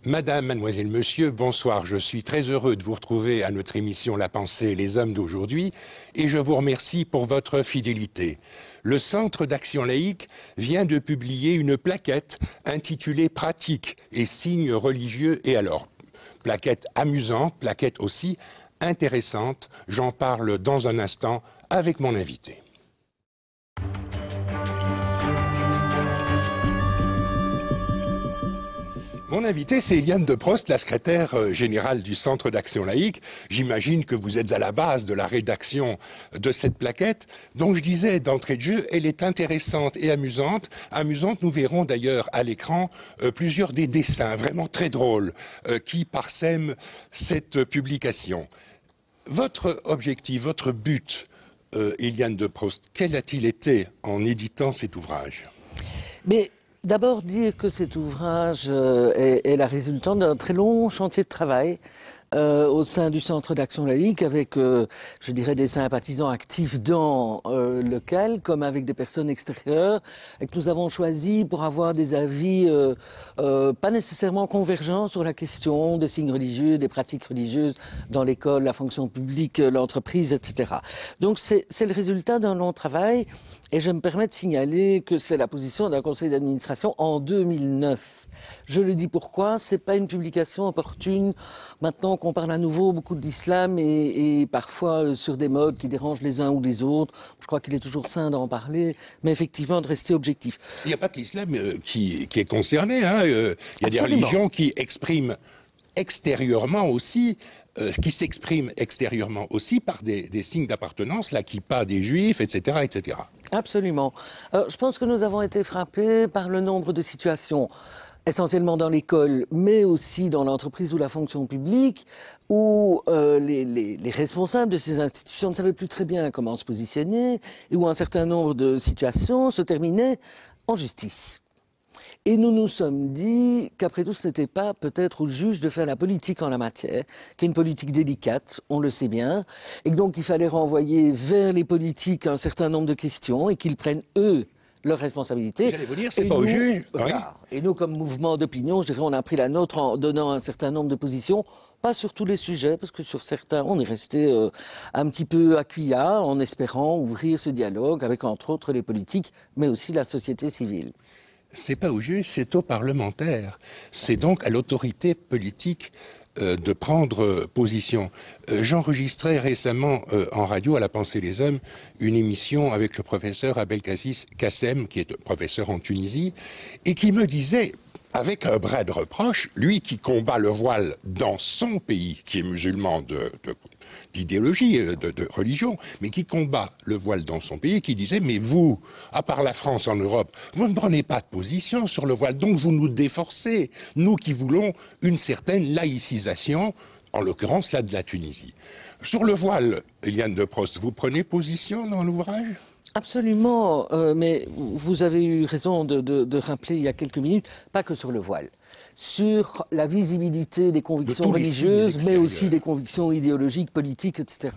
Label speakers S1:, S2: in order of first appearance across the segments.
S1: Madame, mademoiselle, monsieur, bonsoir. Je suis très heureux de vous retrouver à notre émission La Pensée et les hommes d'aujourd'hui et je vous remercie pour votre fidélité. Le Centre d'action laïque vient de publier une plaquette intitulée Pratiques et signes religieux et alors. Plaquette amusante, plaquette aussi intéressante. J'en parle dans un instant avec mon invité. Mon invité, c'est Eliane de Prost, la secrétaire générale du Centre d'action laïque. J'imagine que vous êtes à la base de la rédaction de cette plaquette, dont je disais d'entrée de jeu, elle est intéressante et amusante. Amusante, nous verrons d'ailleurs à l'écran plusieurs des dessins vraiment très drôles qui parsèment cette publication. Votre objectif, votre but, Eliane de Prost, quel a-t-il été en éditant cet ouvrage ?
S2: D'abord dire que cet ouvrage est la résultante d'un très long chantier de travail au sein du Centre d'action laïque avec, je dirais, des sympathisants actifs dans lequel, comme avec des personnes extérieures, et que nous avons choisi pour avoir des avis pas nécessairement convergents sur la question des signes religieux, des pratiques religieuses dans l'école, la fonction publique, l'entreprise, etc. Donc c'est le résultat d'un long travail et je me permets de signaler que c'est la position d'un conseil d'administration en 2009. Je le dis pourquoi, c'est pas une publication opportune maintenant qu'on parle à nouveau beaucoup d'islam et parfois sur des modes qui dérangent les uns ou les autres. Je crois qu'il est toujours sain d'en parler, mais effectivement de rester objectif.
S1: Il n'y a pas que l'islam qui est concerné. Hein. Il y a des religions qui expriment extérieurement aussi, qui s'expriment extérieurement aussi par des signes d'appartenance, la kippa des juifs, etc., etc.
S2: Absolument. Je pense que nous avons été frappés par le nombre de situations, essentiellement dans l'école, mais aussi dans l'entreprise ou la fonction publique, où les responsables de ces institutions ne savaient plus très bien comment se positionner, et où un certain nombre de situations se terminaient en justice. Et nous nous sommes dit qu'après tout, ce n'était pas peut-être aux juges de faire la politique en la matière, qui est une politique délicate, on le sait bien, et que donc il fallait renvoyer vers les politiques un certain nombre de questions et qu'ils prennent, eux, leurs responsabilités.
S1: J'allais vous dire, c'est pas aux juges.
S2: Voilà. Oui. Et nous, comme mouvement d'opinion, je dirais, on a pris la nôtre en donnant un certain nombre de positions, pas sur tous les sujets, parce que sur certains, on est resté un petit peu accueillant, en espérant ouvrir ce dialogue avec, entre autres, les politiques, mais aussi la société civile.
S1: C'est pas aux juges, c'est aux parlementaires. C'est donc à l'autorité politique de prendre position. J'enregistrais récemment en radio à La Pensée des Hommes une émission avec le professeur Abdelkasis Kassem, qui est professeur en Tunisie, et qui me disait, avec un bras de reproche, lui qui combat le voile dans son pays, qui est musulman d'idéologie, de religion, mais qui combat le voile dans son pays, qui disait, mais vous, à part la France en Europe, vous ne prenez pas de position sur le voile, donc vous nous déforcez, nous qui voulons une certaine laïcisation, en l'occurrence là de la Tunisie. Sur le voile, Eliane de Prost, vous prenez position dans l'ouvrage ?
S2: Absolument, mais vous avez eu raison de rappeler il y a quelques minutes, pas que sur le voile, sur la visibilité des convictions religieuses, mais aussi des convictions idéologiques, politiques, etc.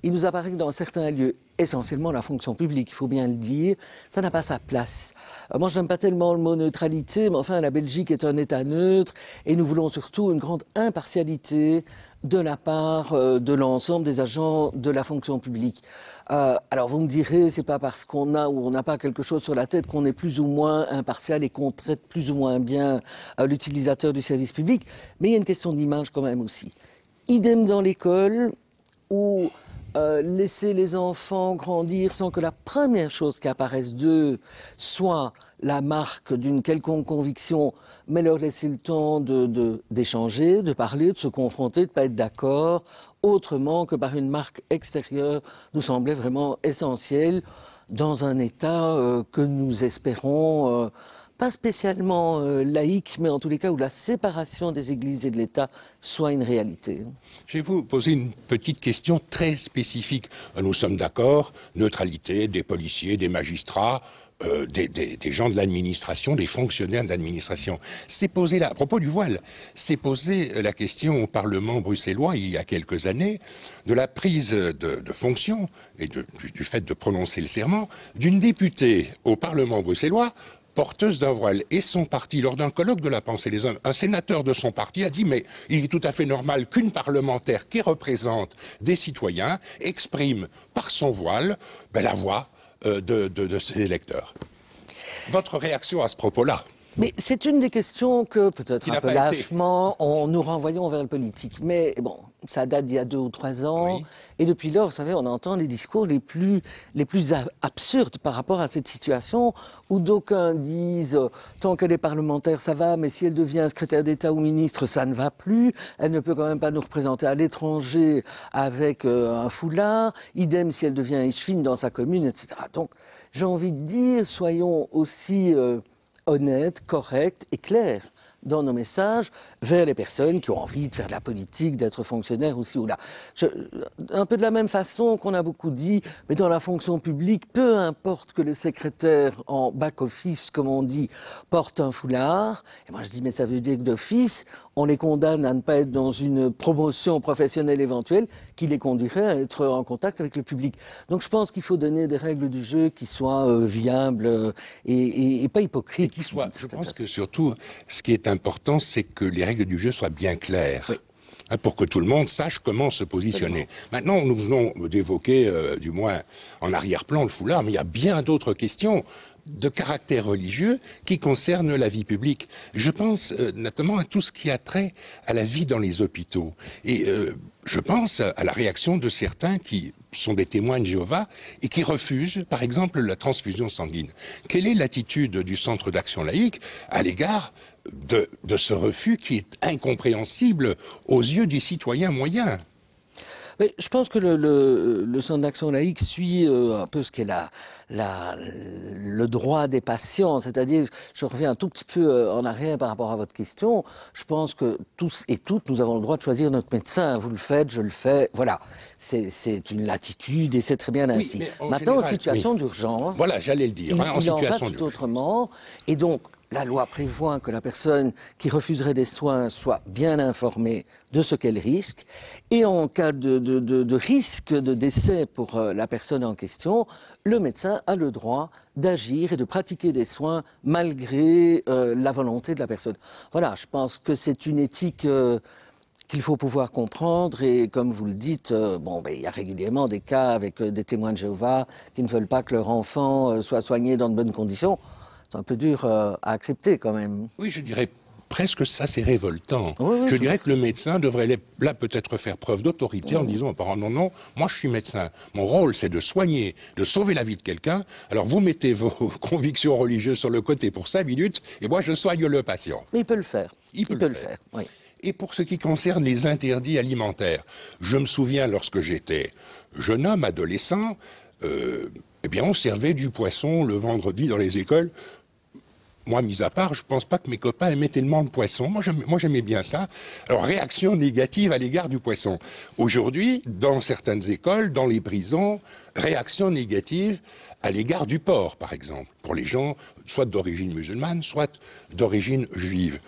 S2: Il nous apparaît que dans certains lieux, essentiellement la fonction publique, il faut bien le dire, ça n'a pas sa place. Moi, je n'aime pas tellement le mot neutralité, mais enfin, la Belgique est un État neutre et nous voulons surtout une grande impartialité de la part de l'ensemble des agents de la fonction publique. Alors, vous me direz, c'est pas parce qu'on a ou on n'a pas quelque chose sur la tête qu'on est plus ou moins impartial et qu'on traite plus ou moins bien l'utilisateur du service public, mais il y a une question d'image quand même aussi. Idem dans l'école où laisser les enfants grandir sans que la première chose qui apparaisse d'eux soit la marque d'une quelconque conviction, mais leur laisser le temps d'échanger, de parler, de se confronter, de ne pas être d'accord, autrement que par une marque extérieure, nous semblait vraiment essentiel dans un État que nous espérons pas spécialement laïque, mais en tous les cas où la séparation des églises et de l'État soit une réalité.
S1: Je vais vous poser une petite question très spécifique. Nous sommes d'accord, neutralité des policiers, des magistrats, des gens de l'administration, des fonctionnaires de l'administration. C'est posé là, à propos du voile, c'est posé la question au Parlement bruxellois il y a quelques années de la prise de fonction et du fait de prononcer le serment d'une députée au Parlement bruxellois porteuse d'un voile et son parti, lors d'un colloque de la pensée des hommes, un sénateur de son parti a dit mais il est tout à fait normal qu'une parlementaire qui représente des citoyens exprime par son voile la voix de ses électeurs. Votre réaction à ce propos-là?
S2: Mais c'est une des questions que, peut-être un peu lâchement, nous renvoyons vers le politique. Mais bon, ça date d'il y a 2 ou 3 ans. Oui. Et depuis lors, vous savez, on entend les discours les plus absurdes par rapport à cette situation, où d'aucuns disent tant qu'elle est parlementaire, ça va, mais si elle devient secrétaire d'État ou ministre, ça ne va plus. Elle ne peut quand même pas nous représenter à l'étranger avec un foulard. Idem si elle devient échevine dans sa commune, etc. Donc, j'ai envie de dire, soyons aussi honnête, correct et clair dans nos messages vers les personnes qui ont envie de faire de la politique, d'être fonctionnaire ou ci ou là. Un peu de la même façon qu'on a beaucoup dit, mais dans la fonction publique, peu importe que le secrétaire en back-office, comme on dit, porte un foulard. Et moi je dis, mais ça veut dire que d'office, on les condamne à ne pas être dans une promotion professionnelle éventuelle qui les conduirait à être en contact avec le public. Donc je pense qu'il faut donner des règles du jeu qui soient viables et pas hypocrites.
S1: Et je pense que surtout, ce qui est important, c'est que les règles du jeu soient bien claires. Oui. Pour que tout le monde sache comment se positionner. Maintenant, nous venons d'évoquer, du moins en arrière-plan, le foulard, mais il y a bien d'autres questions de caractère religieux qui concernent la vie publique. Je pense notamment à tout ce qui a trait à la vie dans les hôpitaux. Et je pense à la réaction de certains qui sont des témoins de Jéhovah et qui refusent, par exemple, la transfusion sanguine. Quelle est l'attitude du Centre d'action laïque à l'égard de ce refus qui est incompréhensible aux yeux du citoyen moyen?
S2: Mais je pense que le Centre d'action laïque suit un peu ce qu'est le droit des patients, c'est-à-dire, je reviens un tout petit peu en arrière par rapport à votre question, je pense que tous et toutes, nous avons le droit de choisir notre médecin. Vous le faites, je le fais, voilà. C'est une latitude et c'est très bien ainsi. Oui, maintenant, en situation d'urgence...
S1: Voilà, j'allais le dire, en situation
S2: d'urgence. Tout autrement, et donc... La loi prévoit que la personne qui refuserait des soins soit bien informée de ce qu'elle risque. Et en cas de risque de décès pour la personne en question, le médecin a le droit d'agir et de pratiquer des soins malgré la volonté de la personne. Voilà, je pense que c'est une éthique qu'il faut pouvoir comprendre. Et comme vous le dites, il y a régulièrement des cas avec des témoins de Jéhovah qui ne veulent pas que leur enfant soit soigné dans de bonnes conditions. C'est un peu dur à accepter quand même.
S1: Oui, je dirais presque ça, c'est révoltant.
S2: Oui,
S1: je dirais que le médecin devrait là peut-être faire preuve d'autorité en disant aux parents, non, moi je suis médecin. Mon rôle c'est de soigner, de sauver la vie de quelqu'un. Alors vous mettez vos convictions religieuses sur le côté pour 5 minutes et moi je soigne le patient.
S2: Mais il peut le faire. Il peut le faire, oui.
S1: Et pour ce qui concerne les interdits alimentaires, je me souviens lorsque j'étais jeune homme, adolescent, on servait du poisson le vendredi dans les écoles. Moi, mis à part, je ne pense pas que mes copains aimaient tellement le poisson. Moi, j'aimais bien ça. Alors, réaction négative à l'égard du poisson. Aujourd'hui, dans certaines écoles, dans les prisons, réaction négative à l'égard du porc, par exemple, pour les gens soit d'origine musulmane, soit d'origine juive.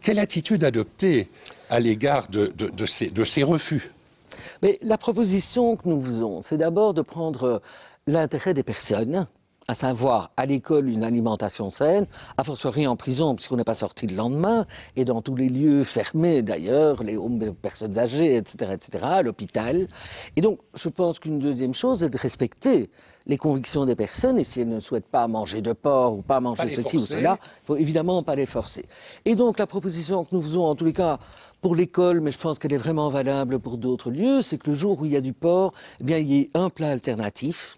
S1: Quelle attitude adopter à l'égard de ces refus?
S2: Mais la proposition que nous faisons, c'est d'abord de prendre l'intérêt des personnes, à savoir à l'école une alimentation saine, a fortiori en prison puisqu'on n'est pas sorti le lendemain, et dans tous les lieux fermés d'ailleurs, les personnes âgées, etc., à l'hôpital. Et donc je pense qu'une deuxième chose est de respecter les convictions des personnes, et si elles ne souhaitent pas manger de porc ou pas manger ceci ou cela, il ne faut évidemment pas les forcer. Et donc la proposition que nous faisons, en tous les cas, pour l'école, mais je pense qu'elle est vraiment valable pour d'autres lieux, c'est que le jour où il y a du porc, il y ait un plat alternatif,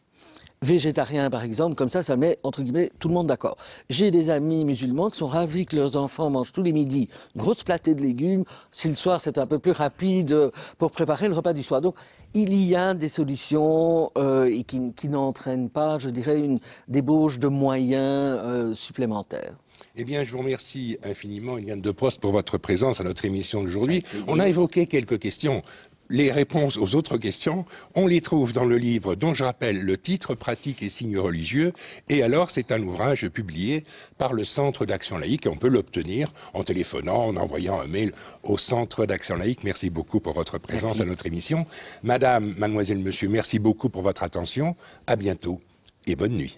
S2: végétarien par exemple, comme ça met, entre guillemets, tout le monde d'accord. J'ai des amis musulmans qui sont ravis que leurs enfants mangent tous les midis une grosse platée de légumes, si le soir c'est un peu plus rapide pour préparer le repas du soir. Donc il y a des solutions et qui n'entraînent pas, je dirais, une débauche de moyens supplémentaires.
S1: Eh bien, je vous remercie infiniment, Eliane Deprost, pour votre présence à notre émission d'aujourd'hui. On a évoqué quelques questions. Les réponses aux autres questions, on les trouve dans le livre dont je rappelle le titre, Pratiques et signes religieux. Et alors, c'est un ouvrage publié par le Centre d'action laïque. On peut l'obtenir en téléphonant, en envoyant un mail au Centre d'action laïque. Merci beaucoup pour votre présence à notre émission. Madame, mademoiselle, monsieur, merci beaucoup pour votre attention. À bientôt et bonne nuit.